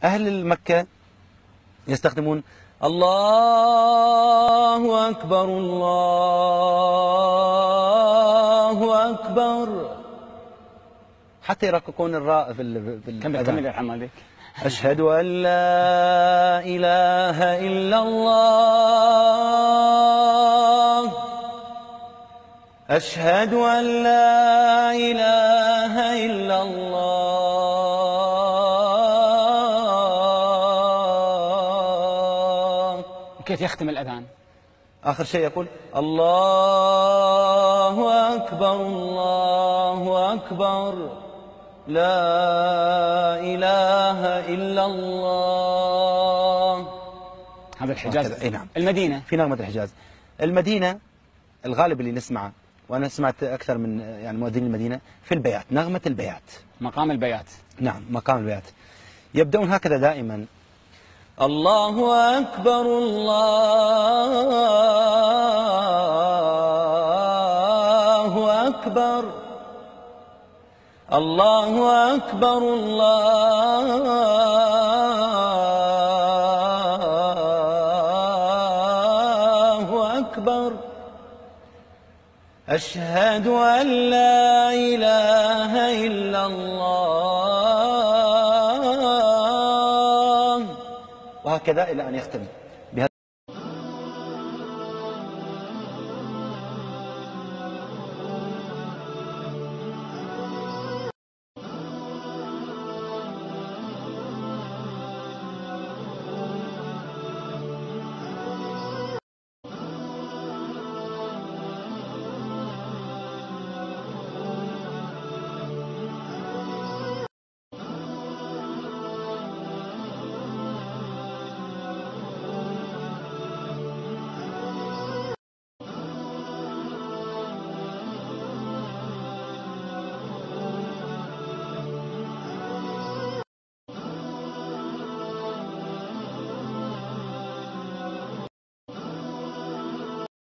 أهل مكة يستخدمون الله أكبر الله أكبر حتى يرققون الراء في كمل يا حمادك. أشهد أن لا إله إلا الله أشهد أن لا إله إلا الله. وكيف يختم الأذان؟ آخر شيء يقول الله أكبر الله أكبر لا إله إلا الله. هذا الحجاز. اي نعم. المدينة في نغمة الحجاز. المدينة الغالب اللي نسمعه، وأنا سمعت أكثر من يعني مؤذنين المدينة، في البيات، نغمة البيات، مقام البيات. نعم مقام البيات. يبدأون هكذا دائما: الله أكبر الله أكبر الله أكبر الله أكبر أشهد أن لا إله إلا الله. وهكذا إلى أن يختم.